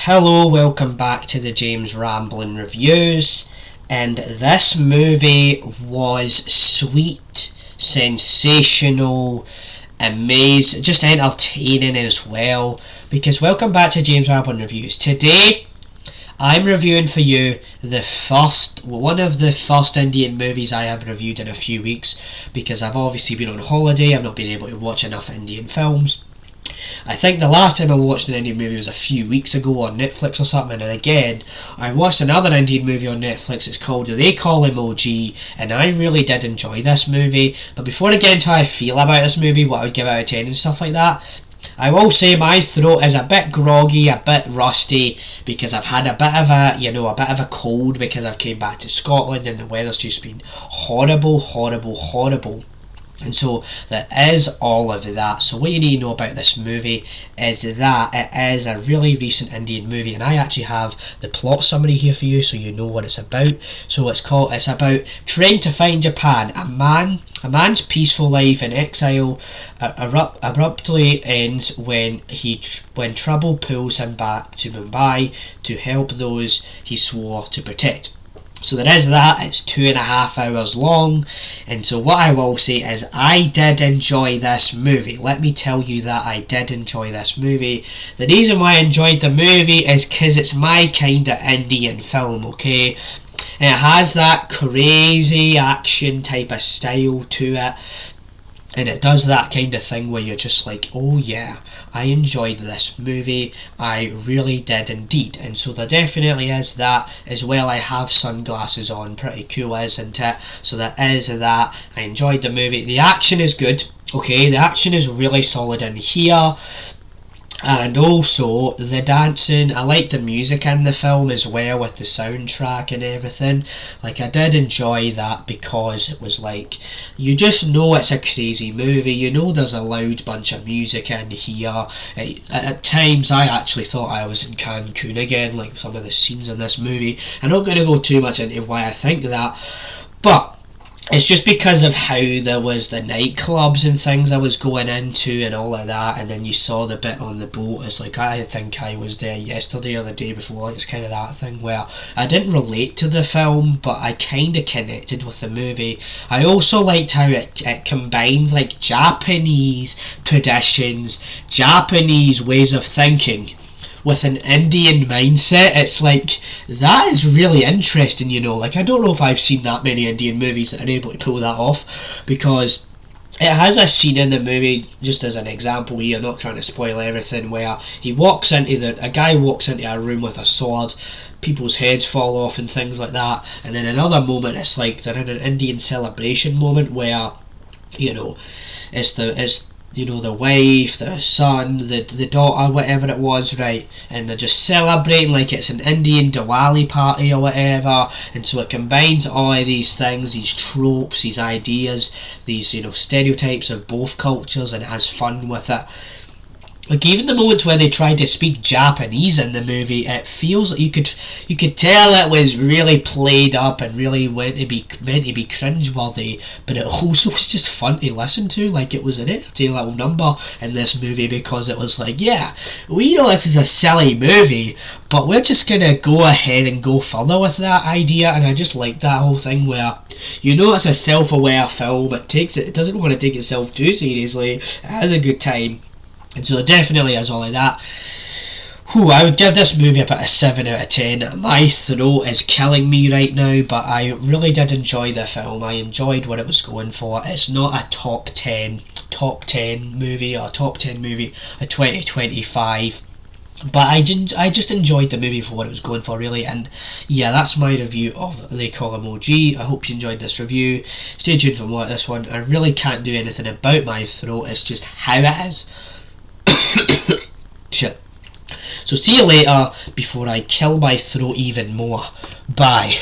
Hello, welcome back to the James Ramblin' Reviews. And this movie was sweet, sensational, amazing, just entertaining as well. Because welcome back to James Ramblin' Reviews. Today, I'm reviewing for you one of the first Indian movies I have reviewed in a few weeks, because I've obviously been on holiday. I've not been able to watch enough Indian films. I think the last time I watched an Indian movie was a few weeks ago on Netflix or something, and again, I watched another Indian movie on Netflix. It's called They Call Him OG, and I really did enjoy this movie. But before I get into how I feel about this movie, what I would give out of 10 and stuff like that, I will say my throat is a bit groggy, a bit rusty, because I've had a bit of a cold because I've came back to Scotland and the weather's just been horrible. And so there is all of that. So what you need to know about this movie is that it is a really recent Indian movie, and I actually have the plot summary here for you so you know what it's about. So it's about Train to Find Japan. A man's peaceful life in exile abruptly ends when trouble pulls him back to Mumbai to help those he swore to protect. So there is that. It's 2.5 hours long, and so what I will say is I did enjoy this movie. Let me tell you that I did enjoy this movie. The reason why I enjoyed the movie is because it's my kind of Indian film, okay? And it has that crazy action type of style to it. And it does that kind of thing where you're just like, oh yeah, I enjoyed this movie. I really did indeed. And so there definitely is that as well. I have sunglasses on, pretty cool, isn't it? So there is that. I enjoyed the movie. The action is good, okay? The action is really solid in here. And also the dancing, I like the music in the film as well, with the soundtrack and everything. Like, I did enjoy that because it was like, you just know it's a crazy movie. You know there's a loud bunch of music in here. At times I actually thought I was in Cancun again, like some of the scenes in this movie. I'm not going to go too much into why I think that, but it's just because of how there was the nightclubs and things I was going into and all of that, and then you saw the bit on the boat. It's like, I think I was there yesterday or the day before. It's kind of that thing where I didn't relate to the film, but I kind of connected with the movie. I also liked how it combines like Japanese traditions, Japanese ways of thinking with an Indian mindset. It's like, that is really interesting, like, I don't know if I've seen that many Indian movies that are able to pull that off, because it has a scene in the movie, just as an example here, not trying to spoil everything, where a guy walks into a room with a sword, people's heads fall off and things like that, and then another moment it's like they're in an Indian celebration moment where, it's the wife, the son, the daughter, whatever it was, right? And they're just celebrating like it's an Indian Diwali party or whatever. And so it combines all of these things, these tropes, these ideas, these, stereotypes of both cultures, and it has fun with it. Like, even the moments where they tried to speak Japanese in the movie, it feels like you could tell it was really played up and really meant to be cringeworthy, but it also was just fun to listen to. Like, it was an entertaining little number in this movie, because it was like, yeah, we know this is a silly movie, but we're just gonna go ahead and go further with that idea. And I just like that whole thing where, it's a self-aware film. It doesn't want to take itself too seriously. It has a good time. And so it definitely is all of that. I would give this movie about a 7 out of 10. My throat is killing me right now, but I really did enjoy the film. I enjoyed what it was going for. It's not a top 10 movie or top 10 movie of 2025. But I just enjoyed the movie for what it was going for, really. And yeah, that's my review of They Call Him OG. I hope you enjoyed this review. Stay tuned for more of this one. I really can't do anything about my throat. It's just how it is. Shit. So see you later before I kill my throat even more. Bye.